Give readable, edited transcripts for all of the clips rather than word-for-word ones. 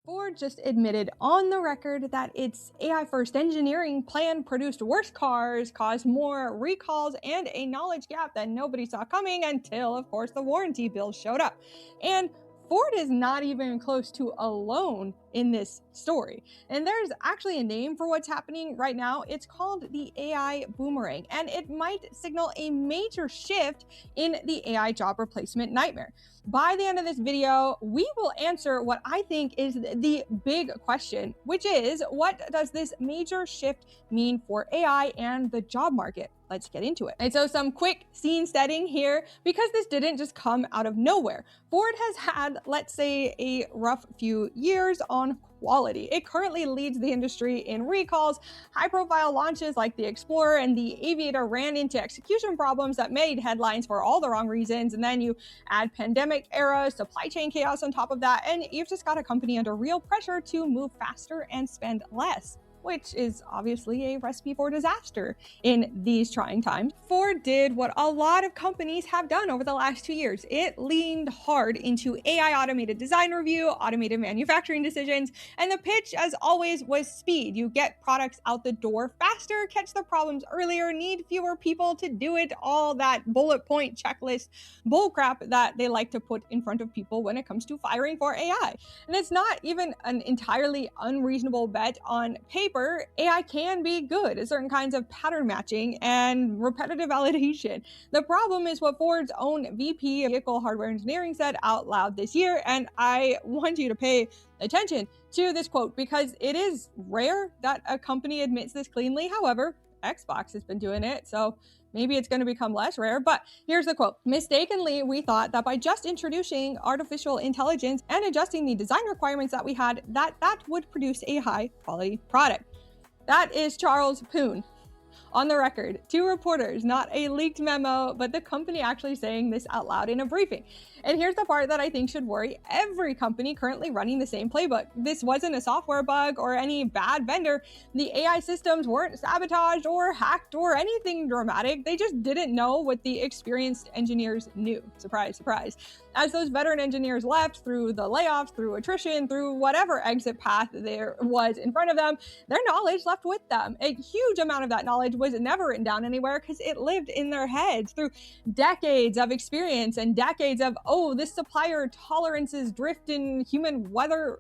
Ford just admitted on the record that its AI-first engineering plan produced worse cars, caused more recalls, and a knowledge gap that nobody saw coming until, of course, the warranty bills showed up. And Ford is not even close to alone in this story. And there's actually a name for what's happening right now. It's called the AI Boomerang, and it might signal a major shift in the AI job replacement nightmare. By the end of this video, we will answer what I think is the big question, which is, what does this major shift mean for AI and the job market? Let's get into it. And so some quick scene setting here, because this didn't just come out of nowhere. Ford has had, let's say, a rough few years on quality. It currently leads the industry in recalls. High-profile launches like the Explorer and the Aviator ran into execution problems that made headlines for all the wrong reasons. And then you add pandemic era, supply chain chaos on top of that, and you've just got a company under real pressure to move faster and spend less, which is obviously a recipe for disaster in these trying times. Ford did what a lot of companies have done over the last 2 years. It leaned hard into AI automated design review, automated manufacturing decisions, and the pitch, as always, was speed. You get products out the door faster, catch the problems earlier, need fewer people to do it, all that bullet point checklist bullcrap that they like to put in front of people when it comes to firing for AI. And it's not even an entirely unreasonable bet on paper. AI can be good at certain kinds of pattern matching and repetitive validation. The problem is what Ford's own VP of Vehicle Hardware Engineering said out loud this year, and I want you to pay attention to this quote because it is rare that a company admits this cleanly. However, Xbox has been doing it, so maybe it's going to become less rare, but here's the quote. Mistakenly, we thought that by just introducing artificial intelligence and adjusting the design requirements that we had, that would produce a high quality product. That is Charles Poon on the record to reporters, not a leaked memo, but the company actually saying this out loud in a briefing. And here's the part that I think should worry every company currently running the same playbook. This wasn't a software bug or any bad vendor. The AI systems weren't sabotaged or hacked or anything dramatic. They just didn't know what the experienced engineers knew. Surprise, surprise. As those veteran engineers left through the layoffs, through attrition, through whatever exit path there was in front of them, their knowledge left with them. A huge amount of that knowledge was never written down anywhere because it lived in their heads through decades of experience and decades of, oh, this supplier tolerances drift in humid weather,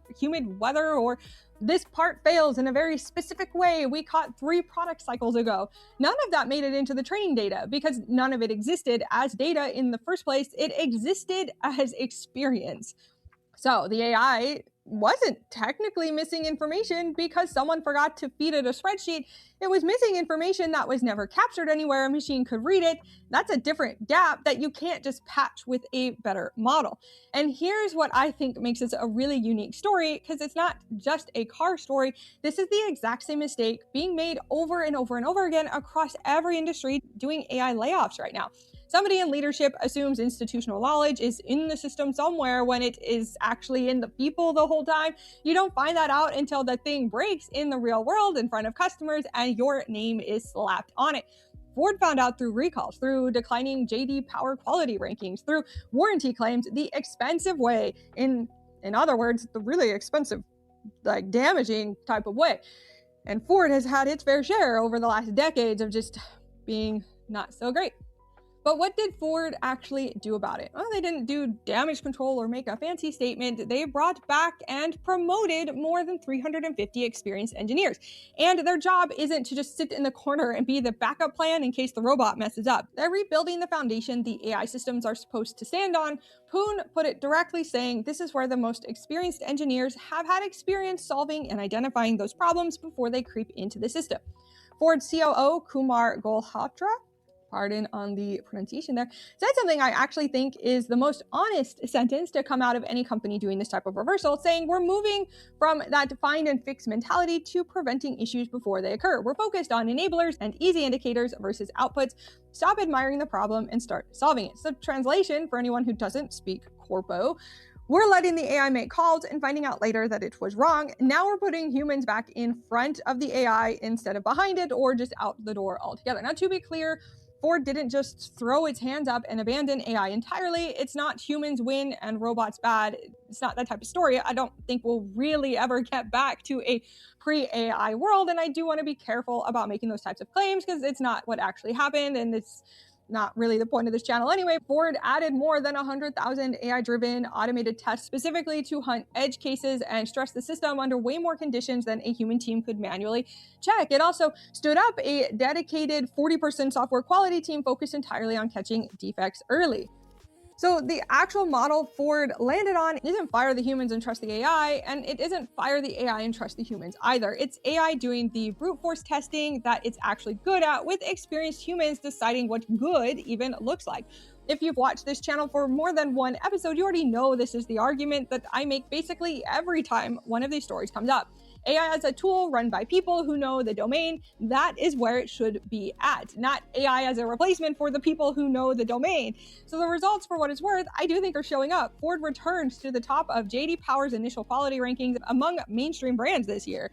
or this part fails in a very specific way we caught 3 product cycles ago. None of that made it into the training data because none of it existed as data in the first place. It existed as experience. So the AI wasn't technically missing information because someone forgot to feed it a spreadsheet. It was missing information that was never captured anywhere a machine could read it. That's a different gap that you can't just patch with a better model. And here's what I think makes this a really unique story, because it's not just a car story. This is the exact same mistake being made over and over and over again across every industry doing AI layoffs right now. Somebody in leadership assumes institutional knowledge is in the system somewhere when it is actually in the people the whole time. You don't find that out until the thing breaks in the real world in front of customers and your name is slapped on it. Ford found out through recalls, through declining JD Power quality rankings, through warranty claims, the expensive way, in other words, the really expensive, like damaging type of way. And Ford has had its fair share over the last decades of just being not so great. But what did Ford actually do about it? Well, they didn't do damage control or make a fancy statement. They brought back and promoted more than 350 experienced engineers. And their job isn't to just sit in the corner and be the backup plan in case the robot messes up. They're rebuilding the foundation the AI systems are supposed to stand on. Poon put it directly, saying this is where the most experienced engineers have had experience solving and identifying those problems before they creep into the system. Ford COO Kumar Golhotra, pardon on the pronunciation there, said something I actually think is the most honest sentence to come out of any company doing this type of reversal, saying we're moving from that find and fix mentality to preventing issues before they occur. We're focused on enablers and easy indicators versus outputs. Stop admiring the problem and start solving it. So translation for anyone who doesn't speak corpo, we're letting the AI make calls and finding out later that it was wrong. Now we're putting humans back in front of the AI instead of behind it or just out the door altogether. Now, to be clear, Ford didn't just throw its hands up and abandon AI entirely. It's not humans win and robots bad. It's not that type of story. I don't think we'll really ever get back to a pre-AI world. And I do want to be careful about making those types of claims because it's not what actually happened. And it's not really the point of this channel anyway. Ford added more than 100,000 AI-driven automated tests specifically to hunt edge cases and stress the system under way more conditions than a human team could manually check. It also stood up a dedicated 40% software quality team focused entirely on catching defects early. So the actual model Ford landed on isn't fire the humans and trust the AI, and it isn't fire the AI and trust the humans either. It's AI doing the brute force testing that it's actually good at, with experienced humans deciding what good even looks like. If you've watched this channel for more than one episode, you already know this is the argument that I make basically every time one of these stories comes up. AI as a tool run by people who know the domain, that is where it should be at, not AI as a replacement for the people who know the domain. So the results, for what it's worth, I do think are showing up. Ford returns to the top of J.D. Power's initial quality rankings among mainstream brands this year.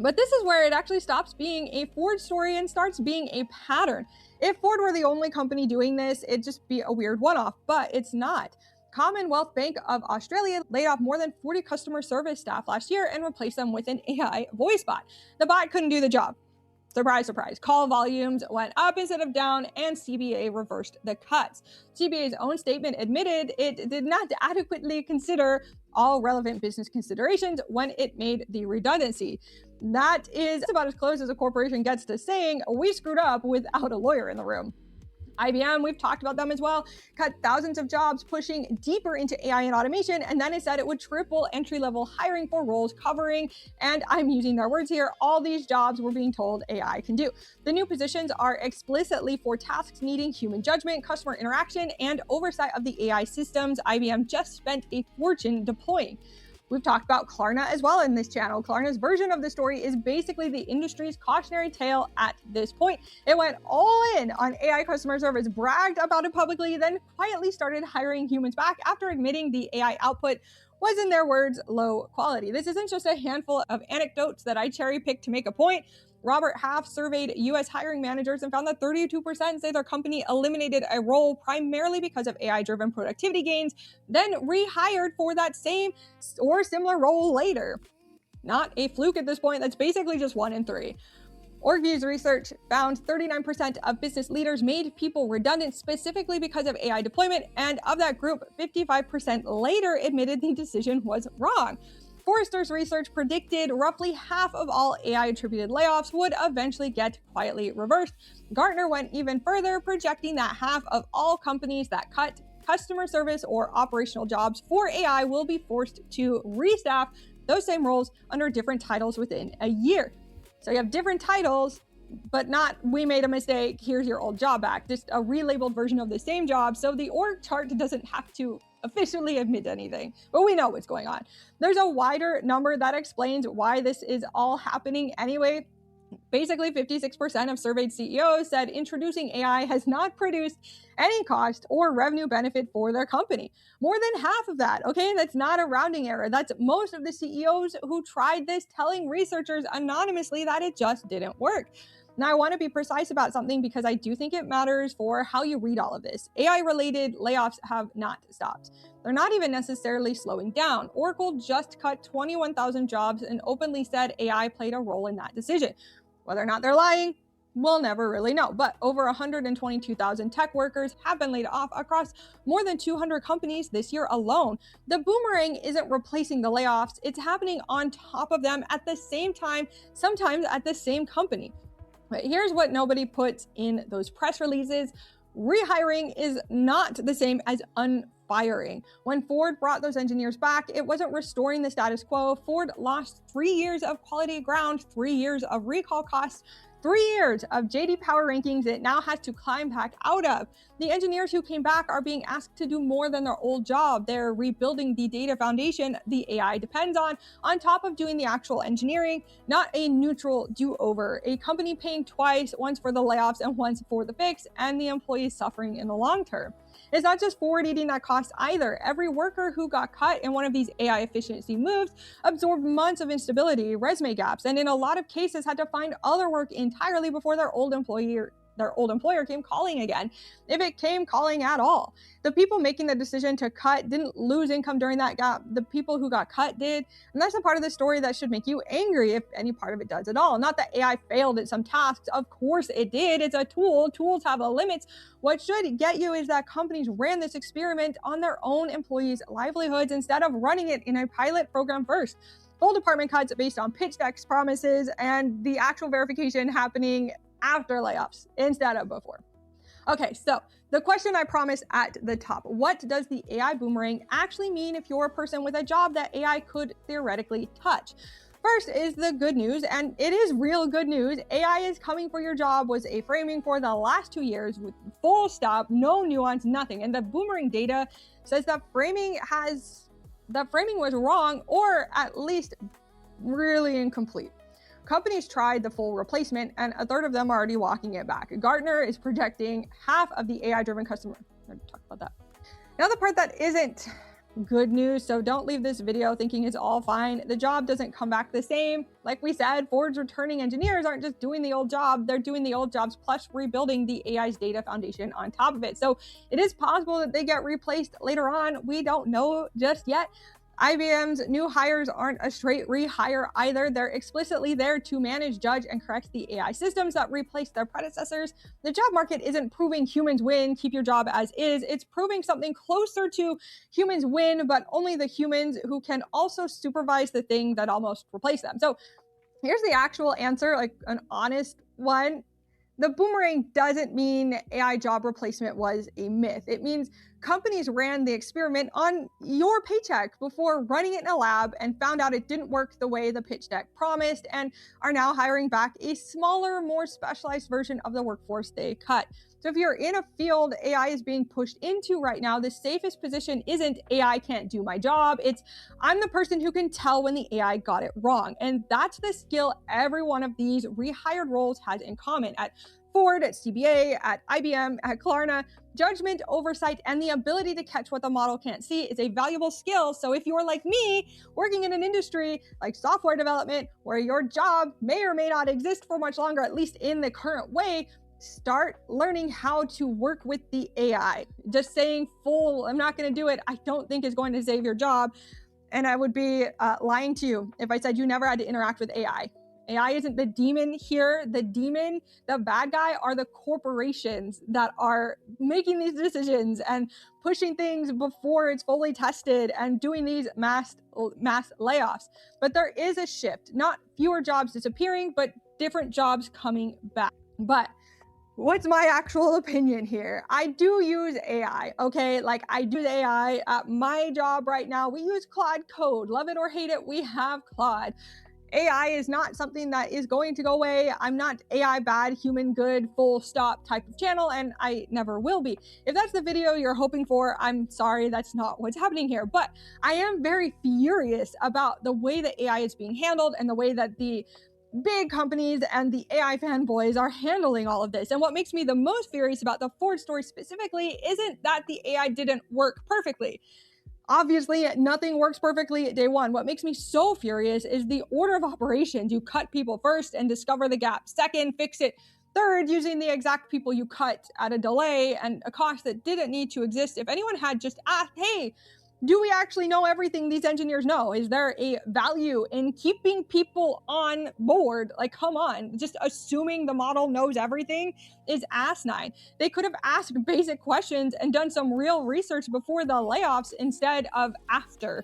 But this is where it actually stops being a Ford story and starts being a pattern. If Ford were the only company doing this, it'd just be a weird one-off, but it's not. Commonwealth Bank of Australia laid off more than 40 customer service staff last year and replaced them with an AI voice bot. The bot couldn't do the job. Surprise, surprise. Call volumes went up instead of down, and CBA reversed the cuts. CBA's own statement admitted it did not adequately consider all relevant business considerations when it made the redundancy. That is about as close as a corporation gets to saying, we screwed up without a lawyer in the room. IBM, we've talked about them as well, cut thousands of jobs, pushing deeper into AI and automation, and then it said it would triple entry-level hiring for roles covering, and I'm using their words here, all these jobs we're being told AI can do. The new positions are explicitly for tasks needing human judgment, customer interaction, and oversight of the AI systems IBM just spent a fortune deploying. We've talked about Klarna as well in this channel. Klarna's version of the story is basically the industry's cautionary tale at this point. It went all in on AI customer service, bragged about it publicly, then quietly started hiring humans back after admitting the AI output was, in their words, low quality. This isn't just a handful of anecdotes that I cherry-picked to make a point. Robert Half surveyed U.S. hiring managers and found that 32% say their company eliminated a role primarily because of AI-driven productivity gains, then rehired for that same or similar role later. Not a fluke at this point. That's basically just 1 in 3. Orgvue's research found 39% of business leaders made people redundant specifically because of AI deployment, and of that group, 55% later admitted the decision was wrong. Forrester's research predicted roughly half of all AI-attributed layoffs would eventually get quietly reversed. Gartner went even further, projecting that half of all companies that cut customer service or operational jobs for AI will be forced to restaff those same roles under different titles within a year. So you have different titles, but not, we made a mistake, here's your old job back. Just a relabeled version of the same job, so the org chart doesn't have to officially admit anything, but we know what's going on. There's a wider number that explains why this is all happening anyway. Basically, 56% of surveyed CEOs said introducing AI has not produced any cost or revenue benefit for their company. More than half of that, okay? That's not a rounding error. That's most of the CEOs who tried this telling researchers anonymously that it just didn't work. Now, I want to be precise about something because I do think it matters for how you read all of this. AI-related layoffs have not stopped. They're not even necessarily slowing down. Oracle just cut 21,000 jobs and openly said AI played a role in that decision. Whether or not they're lying, we'll never really know. But over 122,000 tech workers have been laid off across more than 200 companies this year alone. The boomerang isn't replacing the layoffs. It's happening on top of them at the same time, sometimes at the same company. But here's what nobody puts in those press releases. Rehiring is not the same as unfiring. When Ford brought those engineers back, it wasn't restoring the status quo. Ford lost 3 years of quality ground, 3 years of recall costs, 3 years of J.D. Power rankings it now has to climb back out of. The engineers who came back are being asked to do more than their old job. They're rebuilding the data foundation the AI depends on top of doing the actual engineering, not a neutral do-over. A company paying twice, once for the layoffs and once for the fix, and the employees suffering in the long term. It's not just Ford eating that cost either. Every worker who got cut in one of these AI efficiency moves absorbed months of instability, resume gaps, and in a lot of cases had to find other work entirely before their old employer their old employer came calling again, if it came calling at all. The people making the decision to cut didn't lose income during that gap. The people who got cut did. And that's a part of the story that should make you angry, if any part of it does at all. Not that AI failed at some tasks. Of course it did. It's a tool. Tools have limits. What should get you is that companies ran this experiment on their own employees' livelihoods instead of running it in a pilot program first. Full department cuts based on pitch decks, promises, and the actual verification happening after layoffs instead of before. Okay, so the question I promised at the top: what does the AI boomerang actually mean if you're a person with a job that AI could theoretically touch? First is the good news, and it is real good news. AI is coming for your job was a framing for the last 2 years with full stop, no nuance, nothing. And the boomerang data says that framing was wrong, or at least really incomplete. Companies tried the full replacement, and a third of them are already walking it back. Gartner is projecting half of the AI-driven customer. I already talked about that. Now the part that isn't good news, so don't leave this video thinking it's all fine. The job doesn't come back the same. Like we said, Ford's returning engineers aren't just doing the old job, they're doing the old jobs plus rebuilding the AI's data foundation on top of it. So it is possible that they get replaced later on. We don't know just yet. IBM's new hires aren't a straight rehire either. They're explicitly there to manage, judge, and correct the AI systems that replaced their predecessors. The job market isn't proving humans win, keep your job as is. It's proving something closer to humans win, but only the humans who can also supervise the thing that almost replaced them. So here's the actual answer, like an honest one. The boomerang doesn't mean AI job replacement was a myth. It means companies ran the experiment on your paycheck before running it in a lab and found out it didn't work the way the pitch deck promised, and are now hiring back a smaller, more specialized version of the workforce they cut. So if you're in a field AI is being pushed into right now, the safest position isn't AI can't do my job. It's I'm the person who can tell when the AI got it wrong. And that's the skill every one of these rehired roles has in common. At Ford, at CBA, at IBM, at Klarna, judgment, oversight, and the ability to catch what the model can't see is a valuable skill. So if you're like me, working in an industry like software development, where your job may or may not exist for much longer, at least in the current way, start learning how to work with the AI. Just saying full, I'm not going to do it, I don't think is going to save your job. And I would be lying to you if I said you never had to interact with AI. AI isn't the demon here. The demon, the bad guy, are the corporations that are making these decisions and pushing things before it's fully tested and doing these mass layoffs. But there is a shift, not fewer jobs disappearing, but different jobs coming back. But what's my actual opinion here? I do use AI, okay? Like I do AI at my job right now. We use Claude Code. Love it or hate it, we have Claude. AI is not something that is going to go away. I'm not AI bad, human good, full stop type of channel, and I never will be. If that's the video you're hoping for, I'm sorry, that's not what's happening here. But I am very furious about the way that AI is being handled and the way that the big companies and the AI fanboys are handling all of this. And what makes me the most furious about the Ford story specifically isn't that the AI didn't work perfectly. Obviously, nothing works perfectly at day one. What makes me so furious is the order of operations. You cut people first and discover the gap. Second, fix it. Third, using the exact people you cut at a delay and a cost that didn't need to exist. If anyone had just asked, hey, do we actually know everything these engineers know? Is there a value in keeping people on board? Like, come on, just assuming the model knows everything is asinine. They could have asked basic questions and done some real research before the layoffs instead of after.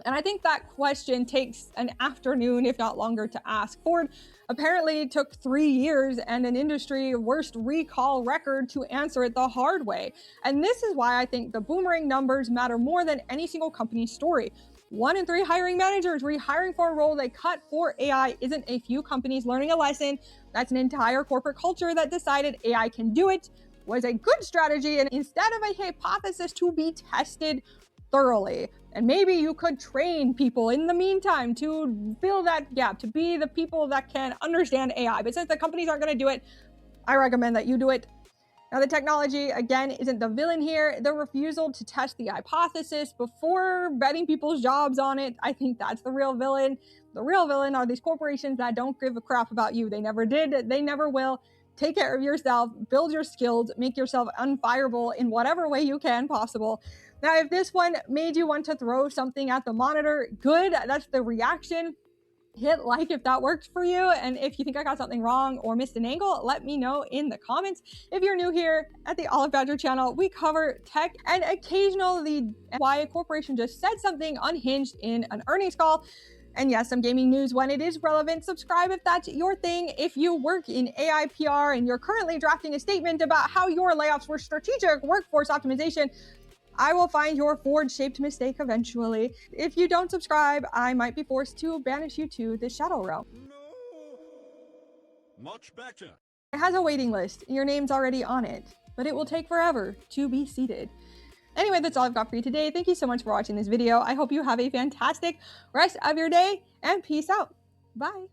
And I think that question takes an afternoon, if not longer, to ask. Ford apparently took 3 years and an industry worst recall record to answer it the hard way. And this is why I think the boomerang numbers matter more than any single company's story. 1 in 3 hiring managers rehiring for a role they cut for AI isn't a few companies learning a lesson. That's an entire corporate culture that decided AI can do it, was a good strategy, and instead of a hypothesis to be tested thoroughly. And maybe you could train people in the meantime to fill that gap, to be the people that can understand AI. But since the companies aren't going to do it, I recommend that you do it. Now, the technology, again, isn't the villain here. The refusal to test the hypothesis before betting people's jobs on it, I think that's the real villain. The real villain are these corporations that don't give a crap about you. They never did. They never will. take care of yourself, build your skills, make yourself unfireable in whatever way you can possible. Now, if this one made you want to throw something at the monitor, good, that's the reaction. Hit like if that worked for you. And if you think I got something wrong or missed an angle, let me know in the comments. If you're new here at the Olive Badger channel, we cover tech and occasionally why a corporation just said something unhinged in an earnings call. And yes, some gaming news when it is relevant. Subscribe if that's your thing. If you work in AI PR and you're currently drafting a statement about how your layoffs were strategic workforce optimization, I will find your Ford-shaped mistake eventually. If you don't subscribe, I might be forced to banish you to the Shadow Realm. No. Much better. It has a waiting list. Your name's already on it, but it will take forever to be seated. Anyway, that's all I've got for you today. Thank you so much for watching this video. I hope you have a fantastic rest of your day, and peace out. Bye.